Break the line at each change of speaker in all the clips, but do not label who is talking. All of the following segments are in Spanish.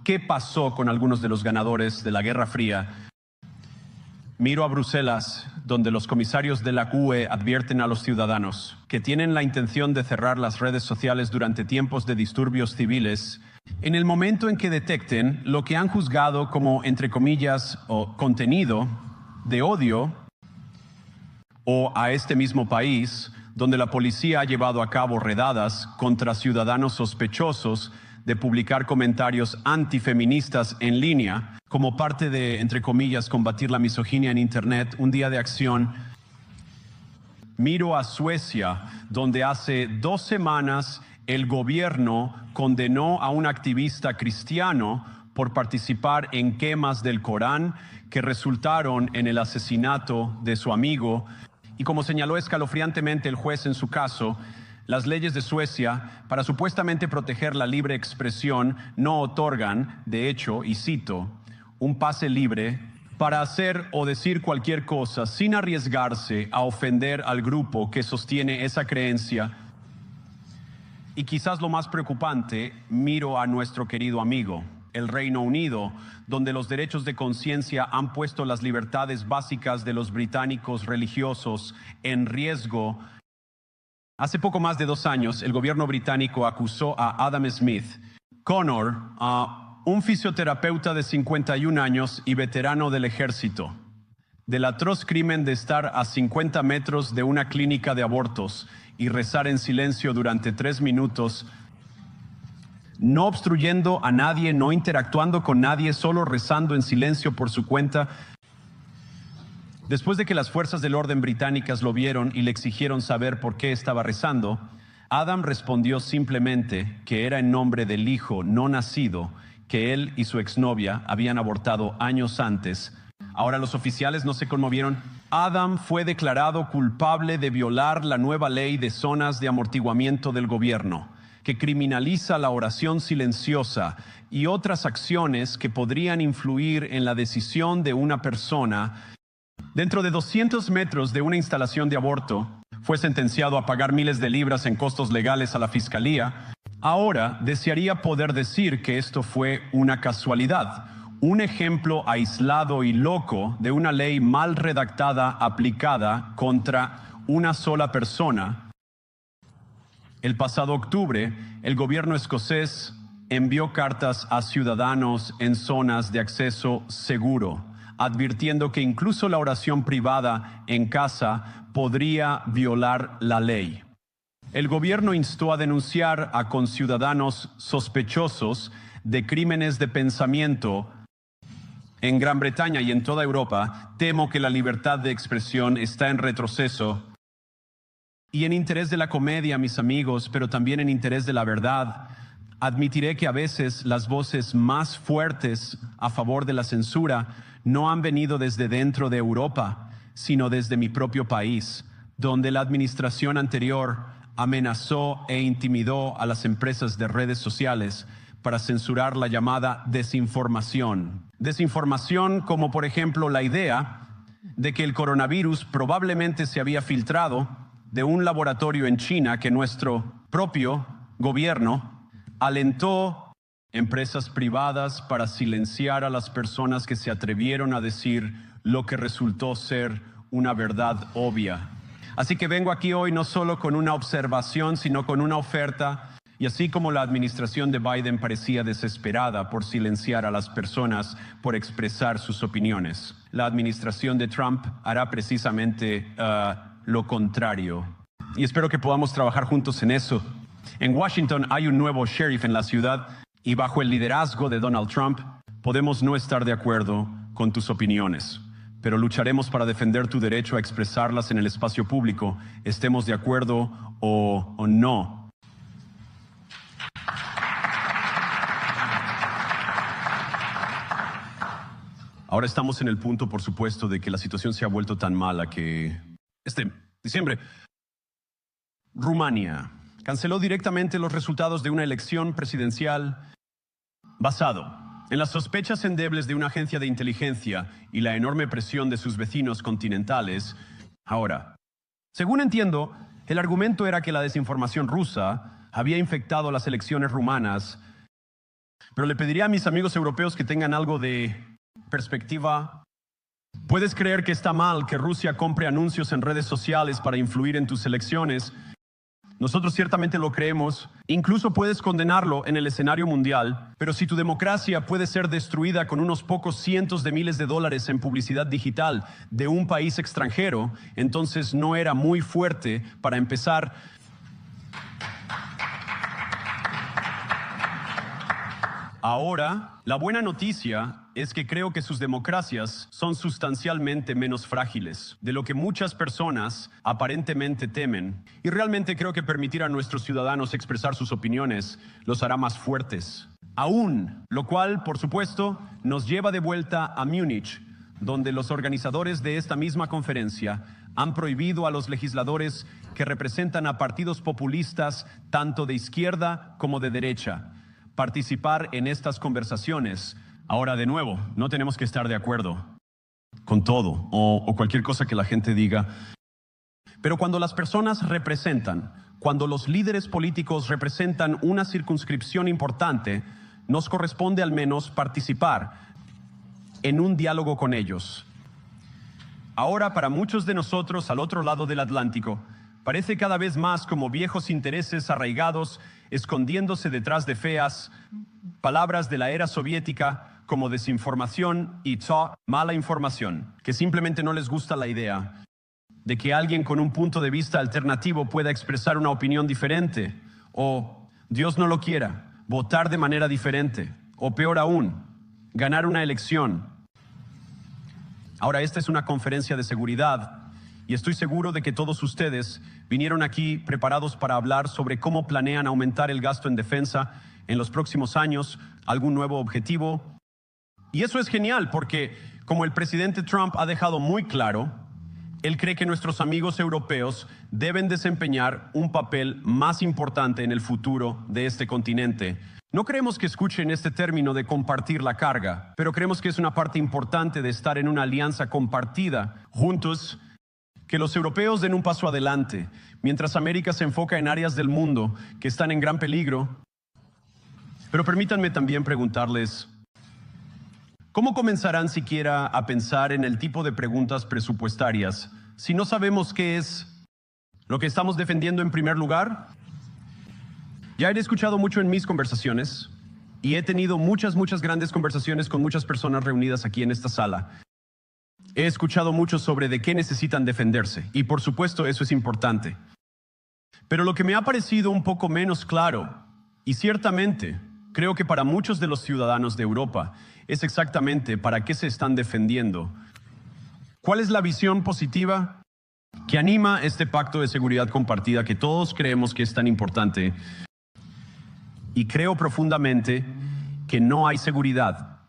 qué pasó con algunos de los ganadores de la Guerra Fría. Miro a Bruselas, donde los comisarios de la UE advierten a los ciudadanos que tienen la intención de cerrar las redes sociales durante tiempos de disturbios civiles, en el momento en que detecten lo que han juzgado como, entre comillas, o contenido de odio, o a este mismo país, donde la policía ha llevado a cabo redadas contra ciudadanos sospechosos de publicar comentarios antifeministas en línea, como parte de, entre comillas, combatir la misoginia en Internet, un día de acción. Miro a Suecia, donde hace 2 semanas el gobierno condenó a un activista cristiano por participar en quemas del Corán que resultaron en el asesinato de su amigo. Y como señaló escalofriantemente el juez en su caso, las leyes de Suecia, para supuestamente proteger la libre expresión, no otorgan, de hecho, y cito, un pase libre para hacer o decir cualquier cosa sin arriesgarse a ofender al grupo que sostiene esa creencia. Y quizás lo más preocupante, miro a nuestro querido amigo, el Reino Unido, donde los derechos de conciencia han puesto las libertades básicas de los británicos religiosos en riesgo. Hace poco más de 2 años, el gobierno británico acusó a Adam Smith, Connor, un fisioterapeuta de 51 años y veterano del ejército, del atroz crimen de estar a 50 metros de una clínica de abortos y rezar en silencio durante 3 minutos, no obstruyendo a nadie, no interactuando con nadie, solo rezando en silencio por su cuenta. Después de que las fuerzas del orden británicas lo vieron y le exigieron saber por qué estaba rezando, Adam respondió simplemente que era en nombre del hijo no nacido que él y su exnovia habían abortado años antes. Ahora los oficiales no se conmovieron. Adam fue declarado culpable de violar la nueva ley de zonas de amortiguamiento del gobierno, que criminaliza la oración silenciosa y otras acciones que podrían influir en la decisión de una persona. Dentro de 200 metros de una instalación de aborto, fue sentenciado a pagar miles de libras en costos legales a la fiscalía. Ahora desearía poder decir que esto fue una casualidad, un ejemplo aislado y loco de una ley mal redactada aplicada contra una sola persona. El pasado octubre, el gobierno escocés envió cartas a ciudadanos en zonas de acceso seguro, advirtiendo que incluso la oración privada en casa podría violar la ley. El gobierno instó a denunciar a conciudadanos sospechosos de crímenes de pensamiento. En Gran Bretaña y en toda Europa, temo que la libertad de expresión está en retroceso. Y en interés de la comedia, mis amigos, pero también en interés de la verdad, admitiré que a veces las voces más fuertes a favor de la censura no han venido desde dentro de Europa, sino desde mi propio país, donde la administración anterior amenazó e intimidó a las empresas de redes sociales para censurar la llamada desinformación. Desinformación como, por ejemplo, la idea de que el coronavirus probablemente se había filtrado de un laboratorio en China que nuestro propio gobierno alentó empresas privadas para silenciar a las personas que se atrevieron a decir lo que resultó ser una verdad obvia. Así que vengo aquí hoy no solo con una observación, sino con una oferta. Y así como la administración de Biden parecía desesperada por silenciar a las personas por expresar sus opiniones, la administración de Trump hará precisamente lo contrario. Y espero que podamos trabajar juntos en eso. En Washington hay un nuevo sheriff en la ciudad y bajo el liderazgo de Donald Trump podemos no estar de acuerdo con tus opiniones, pero lucharemos para defender tu derecho a expresarlas en el espacio público, estemos de acuerdo o no. Ahora estamos en el punto, por supuesto, de que la situación se ha vuelto tan mala que este diciembre Rumania canceló directamente los resultados de una elección presidencial basado en las sospechas endebles de una agencia de inteligencia y la enorme presión de sus vecinos continentales. Ahora, según entiendo, el argumento era que la desinformación rusa había infectado las elecciones rumanas Pero le pediría a mis amigos europeos que tengan algo de perspectiva. Puedes creer que está mal que Rusia compre anuncios en redes sociales para influir en tus elecciones. Nosotros ciertamente lo creemos. Incluso puedes condenarlo en el escenario mundial. Pero si tu democracia puede ser destruida con unos pocos cientos de miles de dólares en publicidad digital de un país extranjero, entonces no era muy fuerte para empezar. Ahora, la buena noticia es que creo que sus democracias son sustancialmente menos frágiles de lo que muchas personas aparentemente temen. Y realmente creo que permitir a nuestros ciudadanos expresar sus opiniones los hará más fuertes. Aún, lo cual, por supuesto, nos lleva de vuelta a Múnich, donde los organizadores de esta misma conferencia han prohibido a los legisladores que representan a partidos populistas tanto de izquierda como de derecha participar en estas conversaciones. Ahora, de nuevo, no tenemos que estar de acuerdo con todo o cualquier cosa que la gente diga. Pero cuando las personas representan, cuando los líderes políticos representan una circunscripción importante, nos corresponde al menos participar en un diálogo con ellos. Ahora, para muchos de nosotros al otro lado del Atlántico, parece cada vez más como viejos intereses arraigados escondiéndose detrás de feas palabras de la era soviética como desinformación y mala información, que simplemente no les gusta la idea de que alguien con un punto de vista alternativo pueda expresar una opinión diferente o, Dios no lo quiera, votar de manera diferente o, peor aún, ganar una elección. Ahora, esta es una conferencia de seguridad y estoy seguro de que todos ustedes vinieron aquí preparados para hablar sobre cómo planean aumentar el gasto en defensa en los próximos años, algún nuevo objetivo. Y eso es genial porque, como el presidente Trump ha dejado muy claro, él cree que nuestros amigos europeos deben desempeñar un papel más importante en el futuro de este continente. No creemos que escuchen este término de compartir la carga, pero creemos que es una parte importante de estar en una alianza compartida, juntos, que los europeos den un paso adelante, mientras América se enfoca en áreas del mundo que están en gran peligro. Pero permítanme también preguntarles, ¿cómo comenzarán siquiera a pensar en el tipo de preguntas presupuestarias si no sabemos qué es lo que estamos defendiendo en primer lugar? Ya he escuchado mucho en mis conversaciones y he tenido muchas grandes conversaciones con muchas personas reunidas aquí en esta sala. He escuchado mucho sobre de qué necesitan defenderse y por supuesto eso es importante. Pero lo que me ha parecido un poco menos claro, y ciertamente creo que para muchos de los ciudadanos de Europa, es exactamente para qué se están defendiendo. ¿Cuál es la visión positiva que anima este pacto de seguridad compartida que todos creemos que es tan importante? Y creo profundamente que no hay seguridad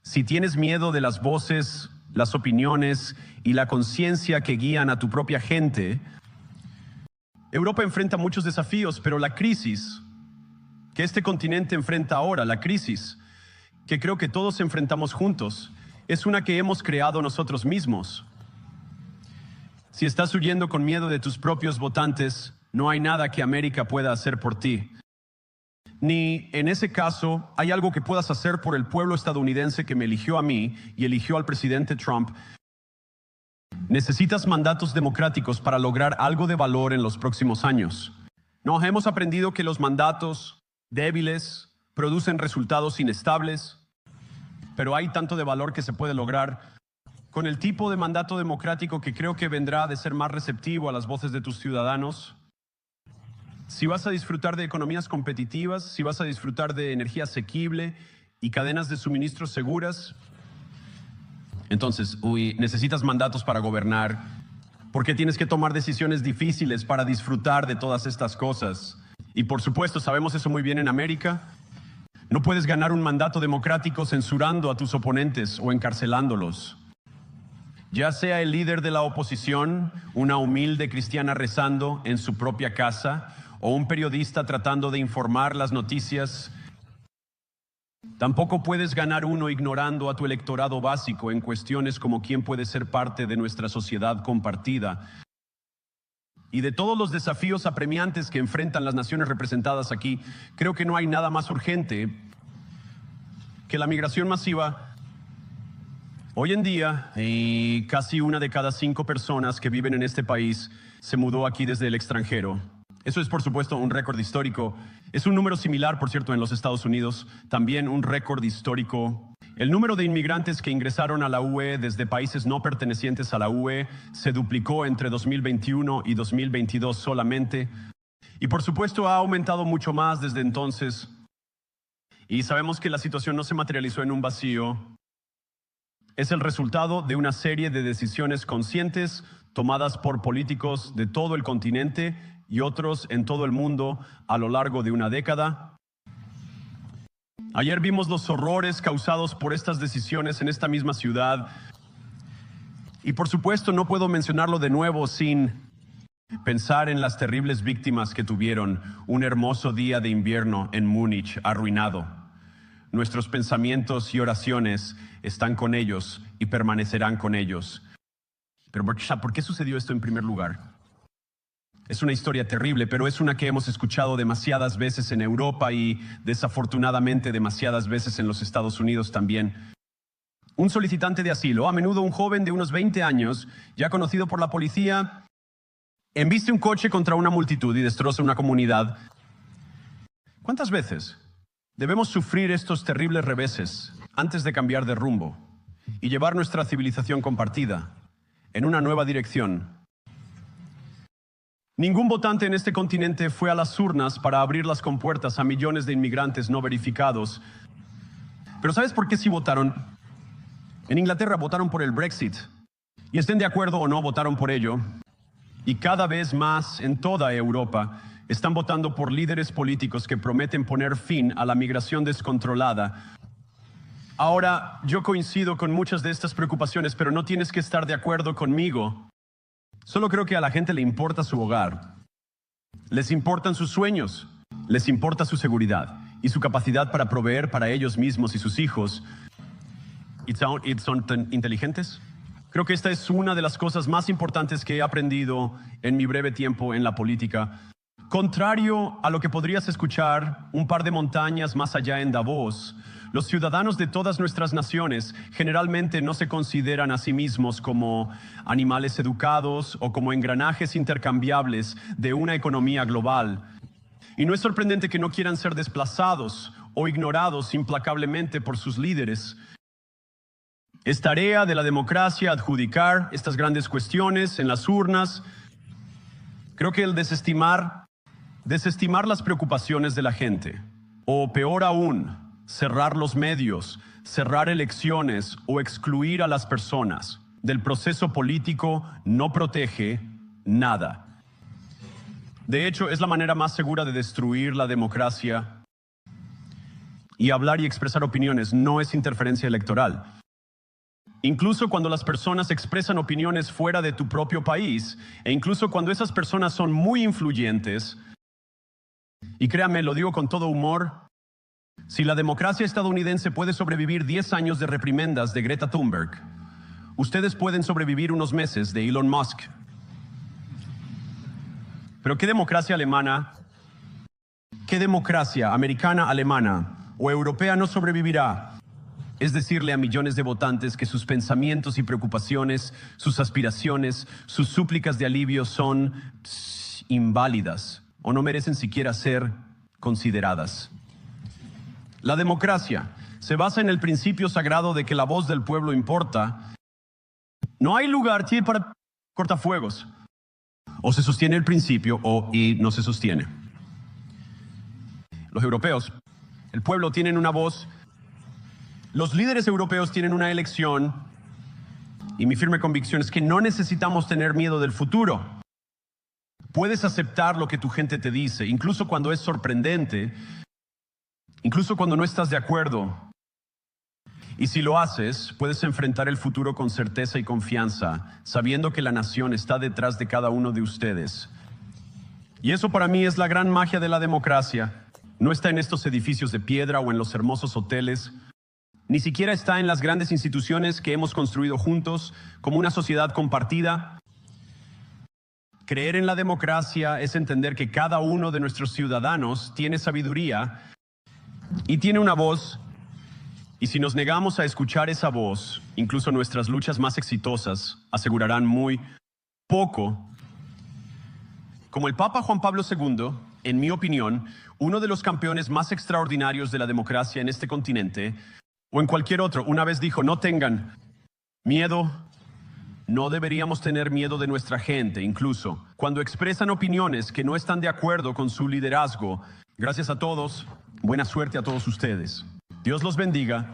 si tienes miedo de las voces, las opiniones y la conciencia que guían a tu propia gente. Europa enfrenta muchos desafíos, pero la crisis que este continente enfrenta ahora, la crisis que creo que todos enfrentamos juntos, es una que hemos creado nosotros mismos. Si estás huyendo con miedo de tus propios votantes, no hay nada que América pueda hacer por ti. Ni en ese caso hay algo que puedas hacer por el pueblo estadounidense que me eligió a mí y eligió al presidente Trump. Necesitas mandatos democráticos para lograr algo de valor en los próximos años. Nos hemos aprendido que los mandatos débiles producen resultados inestables, pero hay tanto de valor que se puede lograr con el tipo de mandato democrático que creo que vendrá de ser más receptivo a las voces de tus ciudadanos. Si vas a disfrutar de economías competitivas, si vas a disfrutar de energía asequible y cadenas de suministros seguras, entonces, necesitas mandatos para gobernar, porque tienes que tomar decisiones difíciles para disfrutar de todas estas cosas. Y por supuesto, sabemos eso muy bien en América. No puedes ganar un mandato democrático censurando a tus oponentes o encarcelándolos. Ya sea el líder de la oposición, una humilde cristiana rezando en su propia casa, o un periodista tratando de informar las noticias. Tampoco puedes ganar uno ignorando a tu electorado básico en cuestiones como quién puede ser parte de nuestra sociedad compartida. Y de todos los desafíos apremiantes que enfrentan las naciones representadas aquí, creo que no hay nada más urgente que la migración masiva, hoy en día, casi 1 de cada 5 personas que viven en este país se mudó aquí desde el extranjero. Eso es, por supuesto, un récord histórico. Es un número similar, por cierto, en los Estados Unidos, también un récord histórico. El número de inmigrantes que ingresaron a la UE desde países no pertenecientes a la UE se duplicó entre 2021 y 2022 solamente. Y por supuesto ha aumentado mucho más desde entonces. Y sabemos que la situación no se materializó en un vacío. Es el resultado de una serie de decisiones conscientes tomadas por políticos de todo el continente y otros en todo el mundo a lo largo de una década. Ayer vimos los horrores causados por estas decisiones en esta misma ciudad. Y por supuesto no puedo mencionarlo de nuevo sin pensar en las terribles víctimas que tuvieron un hermoso día de invierno en Múnich arruinado. Nuestros pensamientos y oraciones están con ellos y permanecerán con ellos. Pero ¿por qué sucedió esto en primer lugar? Es una historia terrible, pero es una que hemos escuchado demasiadas veces en Europa y desafortunadamente demasiadas veces en los Estados Unidos también. Un solicitante de asilo, a menudo un joven de unos 20 años, ya conocido por la policía, embiste un coche contra una multitud y destroza una comunidad. ¿Cuántas veces debemos sufrir estos terribles reveses antes de cambiar de rumbo y llevar nuestra civilización compartida en una nueva dirección? Ningún votante en este continente fue a las urnas para abrir las compuertas a millones de inmigrantes no verificados. Pero ¿sabes por qué sí votaron? En Inglaterra votaron por el Brexit. Y estén de acuerdo o no, votaron por ello. Y cada vez más en toda Europa están votando por líderes políticos que prometen poner fin a la migración descontrolada. Ahora, yo coincido con muchas de estas preocupaciones, pero no tienes que estar de acuerdo conmigo. Solo creo que a la gente le importa su hogar, les importan sus sueños, les importa su seguridad y su capacidad para proveer para ellos mismos y sus hijos. ¿Y son tan inteligentes? Creo que esta es una de las cosas más importantes que he aprendido en mi breve tiempo en la política. Contrario a lo que podrías escuchar un par de montañas más allá en Davos, los ciudadanos de todas nuestras naciones generalmente no se consideran a sí mismos como animales educados o como engranajes intercambiables de una economía global. Y no es sorprendente que no quieran ser desplazados o ignorados implacablemente por sus líderes. Es tarea de la democracia adjudicar estas grandes cuestiones en las urnas. Creo que el desestimar las preocupaciones de la gente, o peor aún, cerrar los medios, cerrar elecciones o excluir a las personas del proceso político no protege nada. De hecho, es la manera más segura de destruir la democracia. Y hablar y expresar opiniones no es interferencia electoral. Incluso cuando las personas expresan opiniones fuera de tu propio país, e incluso cuando esas personas son muy influyentes, y créanme, lo digo con todo humor, si la democracia estadounidense puede sobrevivir 10 años de reprimendas de Greta Thunberg, ustedes pueden sobrevivir unos meses de Elon Musk. Pero ¿qué democracia alemana, qué democracia americana, alemana o europea no sobrevivirá? Es decirle a millones de votantes que sus pensamientos y preocupaciones, sus aspiraciones, sus súplicas de alivio son inválidas o no merecen siquiera ser consideradas. La democracia se basa en el principio sagrado de que la voz del pueblo importa. No hay lugar para cortafuegos. O se sostiene el principio y no se sostiene. Los europeos, el pueblo, tienen una voz. Los líderes europeos tienen una elección. Y mi firme convicción es que no necesitamos tener miedo del futuro. Puedes aceptar lo que tu gente te dice, incluso cuando es sorprendente, incluso cuando no estás de acuerdo. Y si lo haces, puedes enfrentar el futuro con certeza y confianza, sabiendo que la nación está detrás de cada uno de ustedes. Y eso para mí es la gran magia de la democracia. No está en estos edificios de piedra o en los hermosos hoteles. Ni siquiera está en las grandes instituciones que hemos construido juntos como una sociedad compartida. Creer en la democracia es entender que cada uno de nuestros ciudadanos tiene sabiduría y tiene una voz Y si nos negamos a escuchar esa voz, incluso nuestras luchas más exitosas asegurarán muy poco. Como el Papa Juan Pablo II, en mi opinión, uno de los campeones más extraordinarios de la democracia en este continente, o en cualquier otro, una vez dijo: no tengan miedo. No deberíamos tener miedo de nuestra gente, incluso cuando expresan opiniones que no están de acuerdo con su liderazgo. Gracias a todos. Buena suerte a todos ustedes. Dios los bendiga.